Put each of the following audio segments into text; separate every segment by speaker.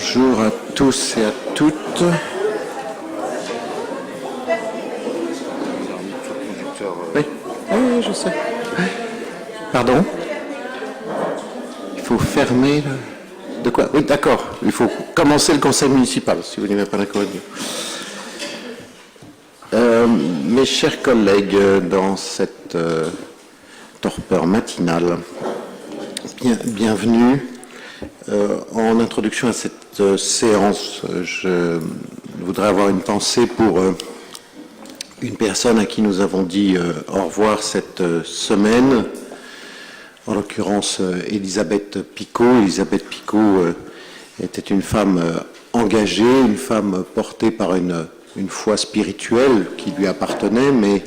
Speaker 1: Bonjour à tous et à toutes. Oui, oui, je sais. Pardon? Il faut fermer le... De quoi? Oui, d'accord. Il faut commencer le conseil municipal, si vous n'avez pas d'accord avec nous. Mes chers collègues, dans cette torpeur matinale, bienvenue. En introduction à cette séance, je voudrais avoir une pensée pour une personne à qui nous avons dit au revoir cette semaine, en l'occurrence Elisabeth Picot. Elisabeth Picot était une femme engagée, une femme portée par une foi spirituelle qui lui appartenait, mais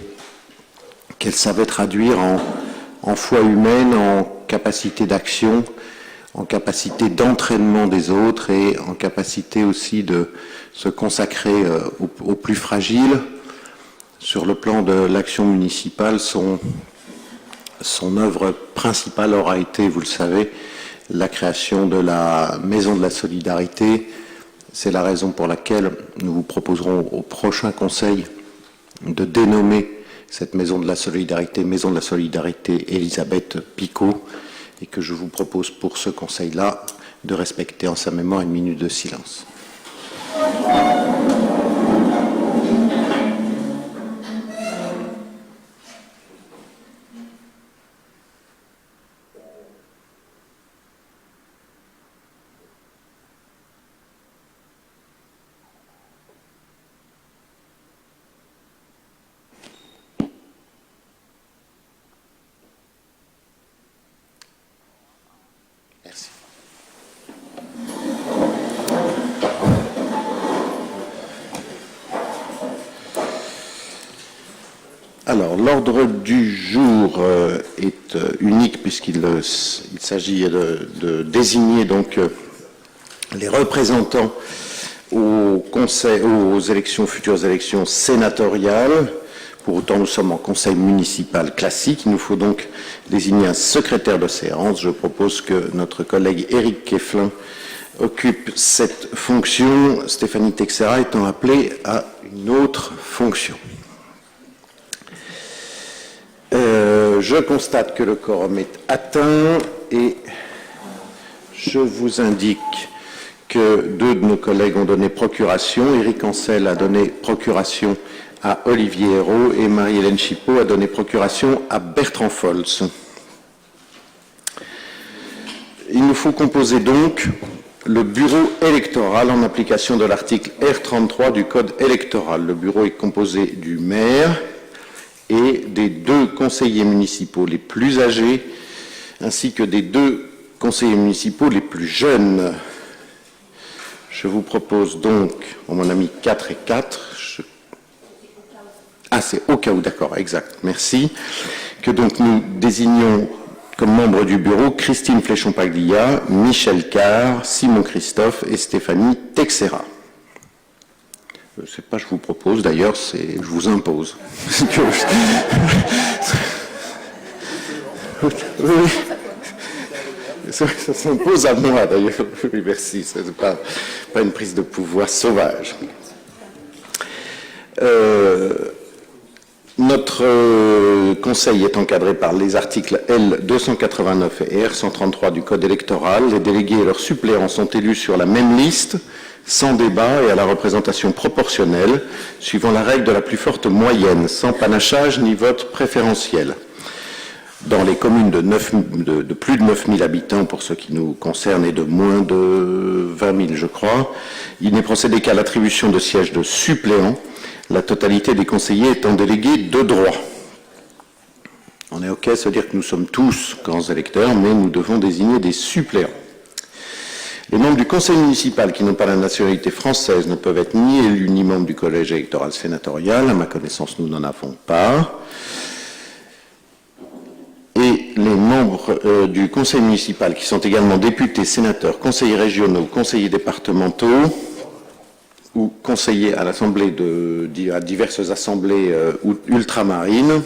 Speaker 1: qu'elle savait traduire en foi humaine, en capacité d'action, en capacité d'entraînement des autres et en capacité aussi de se consacrer aux plus fragiles. Sur le plan de l'action municipale, son œuvre principale aura été, vous le savez, la création de la Maison de la Solidarité. C'est la raison pour laquelle nous vous proposerons au prochain conseil de dénommer cette Maison de la Solidarité Elisabeth Picot, et que je vous propose pour ce conseil-là de respecter en sa mémoire une minute de silence. Merci. Alors, l'ordre du jour est unique puisqu'il s'agit de désigner donc les représentants aux futures élections sénatoriales. Pour autant, nous sommes en conseil municipal classique. Il nous faut donc désigner un secrétaire de séance. Je propose que notre collègue Éric Queflin occupe cette fonction, Stéphanie Texera étant appelée à une autre fonction. Je constate que le quorum est atteint et je vous indique que deux de nos collègues ont donné procuration. Éric Ancel a donné procuration à Olivier Hérault et Marie-Hélène Chipot a donné procuration à Bertrand Folz. Il nous faut composer donc le bureau électoral en application de l'article R33 du Code électoral. Le bureau est composé du maire et des deux conseillers municipaux les plus âgés, ainsi que des deux conseillers municipaux les plus jeunes. Je vous propose donc, on m'en a mis 4 et 4, c'est au cas où, d'accord, exact, merci, que donc nous désignions comme membres du bureau Christine Fléchon-Paglia, Michel Carr, Simon Christophe et Stéphanie Texera. C'est pas je vous propose, d'ailleurs, c'est je vous impose. Oui. Ça s'impose à moi, d'ailleurs. Oui, merci, ce n'est pas une prise de pouvoir sauvage. Notre conseil est encadré par les articles L289 et R133 du Code électoral. Les délégués et leurs suppléants sont élus sur la même liste, sans débat et à la représentation proportionnelle, suivant la règle de la plus forte moyenne, sans panachage ni vote préférentiel. Dans les communes de plus de 9 000 habitants, pour ce qui nous concerne, et de moins de 20 000, je crois, il n'est procédé qu'à l'attribution de sièges de suppléants, la totalité des conseillers étant délégués de droit. On est OK, ça veut dire que nous sommes tous grands électeurs, mais nous devons désigner des suppléants. Les membres du conseil municipal qui n'ont pas la nationalité française ne peuvent être ni élus ni membres du collège électoral sénatorial. À ma connaissance, nous n'en avons pas. Et les membres du conseil municipal qui sont également députés, sénateurs, conseillers régionaux, conseillers départementaux ou conseillers à l'assemblée à diverses assemblées ultramarines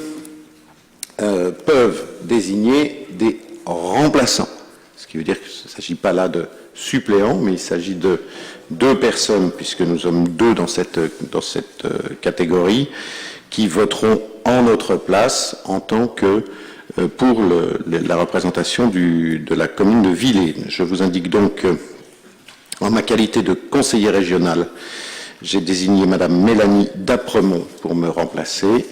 Speaker 1: peuvent désigner des remplaçants. Ce qui veut dire qu'il ne s'agit pas là de suppléants, mais il s'agit de 2 personnes, puisque nous sommes 2 dans cette catégorie, qui voteront en notre place en tant que pour la représentation de la commune de Villers. Je vous indique donc en ma qualité de conseiller régional, j'ai désigné Madame Mélanie Dapremont pour me remplacer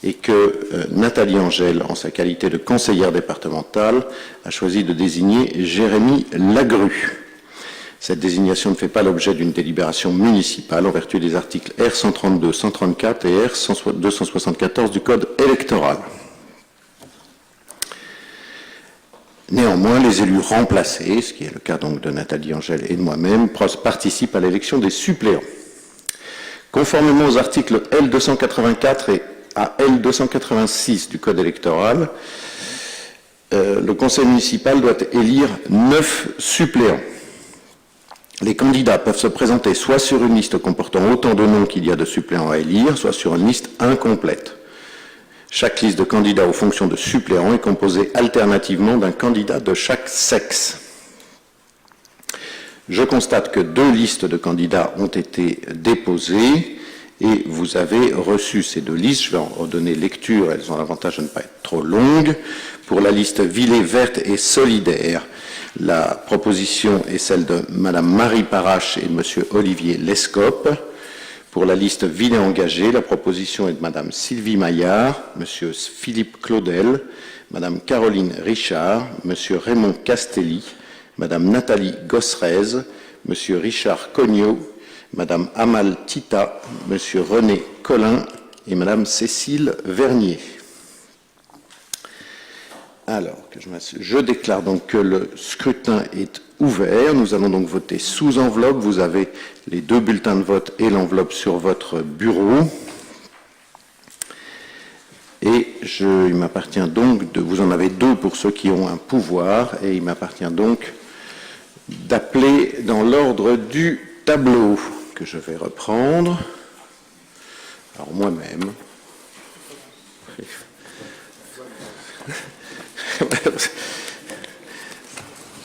Speaker 1: et que Nathalie Angèle, en sa qualité de conseillère départementale, a choisi de désigner Jérémy Lagru. Cette désignation ne fait pas l'objet d'une délibération municipale en vertu des articles R132, 134 et R274 du Code électoral. Néanmoins, les élus remplacés, ce qui est le cas donc de Nathalie Angèle et de moi-même, participent à l'élection des suppléants. Conformément aux articles L284 et à L286 du Code électoral, le conseil municipal doit élire 9 suppléants. Les candidats peuvent se présenter soit sur une liste comportant autant de noms qu'il y a de suppléants à élire, soit sur une liste incomplète. Chaque liste de candidats aux fonctions de suppléants est composée alternativement d'un candidat de chaque sexe. Je constate que 2 listes de candidats ont été déposées et vous avez reçu ces 2 listes. Je vais en donner lecture, elles ont l'avantage de ne pas être trop longues. Pour la liste Villers verte et solidaire, la proposition est celle de Madame Marie Parache et de Monsieur Olivier Lescope. Pour la liste Villers engagée, la proposition est de Madame Sylvie Maillard, Monsieur Philippe Claudel, Madame Caroline Richard, Monsieur Raymond Castelli, Madame Nathalie Gosserez, Monsieur Richard Cognot, Madame Amal Tita, Monsieur René Collin et Madame Cécile Vernier. Alors, je déclare donc que le scrutin est ouvert. Nous allons donc voter sous enveloppe. Vous avez les 2 bulletins de vote et l'enveloppe sur votre bureau. Et il m'appartient donc vous en avez 2 pour ceux qui ont un pouvoir, et il m'appartient donc d'appeler dans l'ordre du tableau que je vais reprendre. Alors moi-même.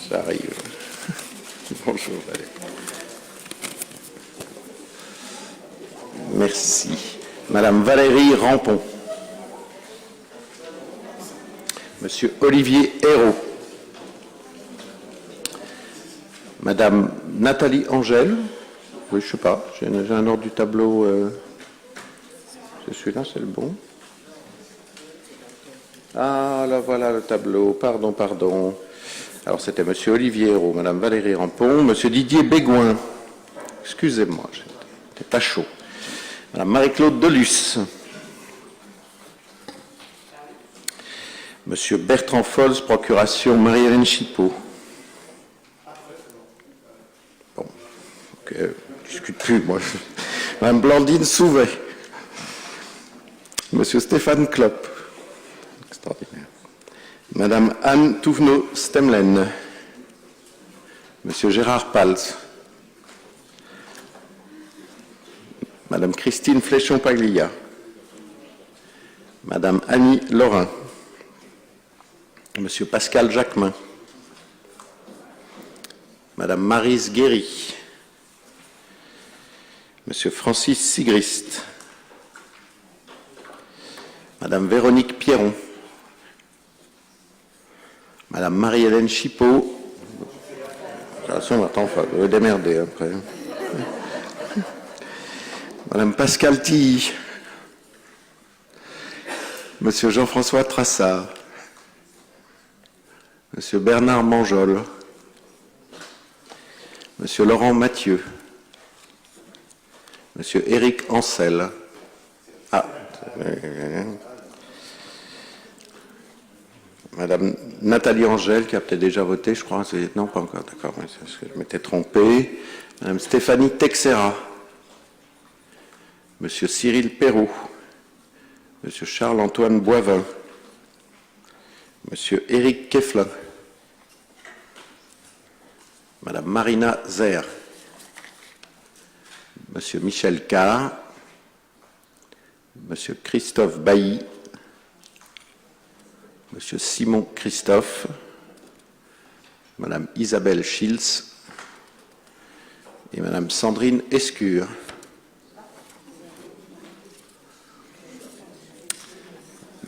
Speaker 1: J'arrive. Bonjour. Allez. Merci. Madame Valérie Rampon. Monsieur Olivier Hérault. Madame Nathalie Angèle. Oui, je ne sais pas. J'ai un ordre du tableau. C'est celui-là, c'est le bon. Ah, là voilà le tableau. Pardon. Alors c'était Monsieur Olivier Hérault, Madame Valérie Rampon, Monsieur Didier Bégoin. Excusez-moi, j'étais pas chaud. Madame Marie-Claude Delus. Monsieur Bertrand Folz, procuration Marie-Hélène Chipot. Bon, ok, je ne discute plus, moi. Madame Blandine Souvet. Monsieur Stéphane Klopp. Extraordinaire. Madame Anne Touvenot-Stemlen. Monsieur Gérard Pals. Madame Christine Fléchon-Paglia. Madame Annie Laurin. Monsieur Pascal Jacquemin. Madame Maryse Guéry. Monsieur Francis Sigrist. Madame Véronique Pierron. Madame Marie-Hélène Chipot. Attention, attends, il faut démerder après. Madame Pascal Tilly. Monsieur Jean-François Trassard. Monsieur Bernard Manjol. Monsieur Laurent Mathieu. Monsieur Éric Ancel. Ah. Madame Nathalie Angèle, qui a peut-être déjà voté, je crois. Non, pas encore, d'accord, c'est parce que je m'étais trompé. Madame Stéphanie Texera. Monsieur Cyril Perrault. Monsieur Charles-Antoine Boivin. Monsieur Éric Keflin. Madame Marina Zer. Monsieur Michel Carr. Monsieur Christophe Bailly. Monsieur Simon Christophe. Madame Isabelle Schiltz et Madame Sandrine Escure.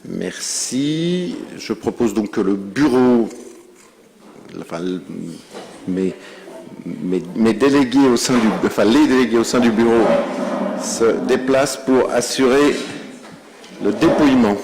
Speaker 1: Merci. Je propose donc que le bureau, enfin, mes délégués au sein du, enfin, les délégués au sein du bureau se déplacent pour assurer le dépouillement.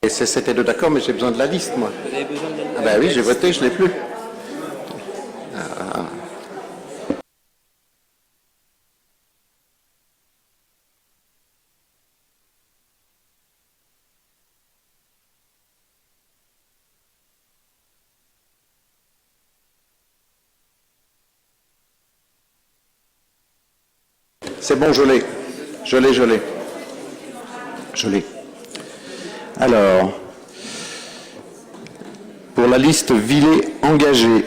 Speaker 1: Et c'était de d'accord, mais j'ai besoin de la liste, moi.
Speaker 2: Vous avez besoin de la
Speaker 1: Ah ben oui, j'ai voté, je ne l'ai plus. C'est bon, je l'ai. Je l'ai, je l'ai. Je l'ai. Alors, pour la liste Villers engagé,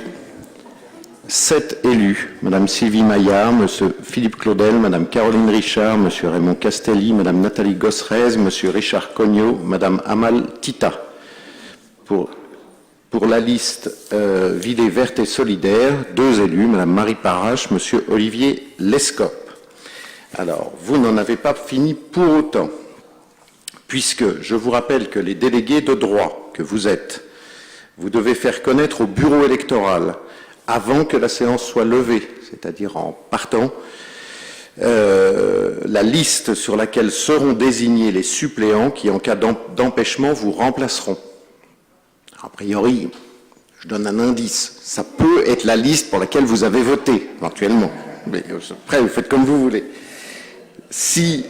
Speaker 1: 7 élus. Madame Sylvie Maillard, Monsieur Philippe Claudel, Madame Caroline Richard, Monsieur Raymond Castelli, Madame Nathalie Gosserez, Monsieur Richard Cognot, Madame Amal Tita. Pour la liste Villers verte et solidaire, 2 élus, Madame Marie Parache, Monsieur Olivier Lescope. Alors, vous n'en avez pas fini pour autant, puisque je vous rappelle que les délégués de droit que vous êtes, vous devez faire connaître au bureau électoral avant que la séance soit levée, c'est-à-dire en partant, la liste sur laquelle seront désignés les suppléants qui, en cas d'empêchement, vous remplaceront. A priori, je donne un indice, ça peut être la liste pour laquelle vous avez voté, éventuellement. Mais après, vous faites comme vous voulez. Si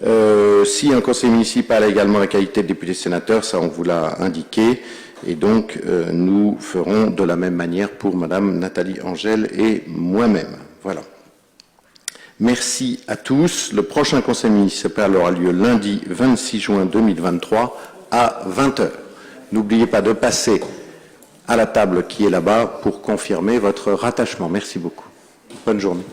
Speaker 1: un conseil municipal a également la qualité de député-sénateur, ça on vous l'a indiqué, et donc nous ferons de la même manière pour Madame Nathalie Angèle et moi-même. Voilà. Merci à tous. Le prochain conseil municipal aura lieu lundi 26 juin 2023 à 20h. N'oubliez pas de passer à la table qui est là-bas pour confirmer votre rattachement. Merci beaucoup. Bonne journée.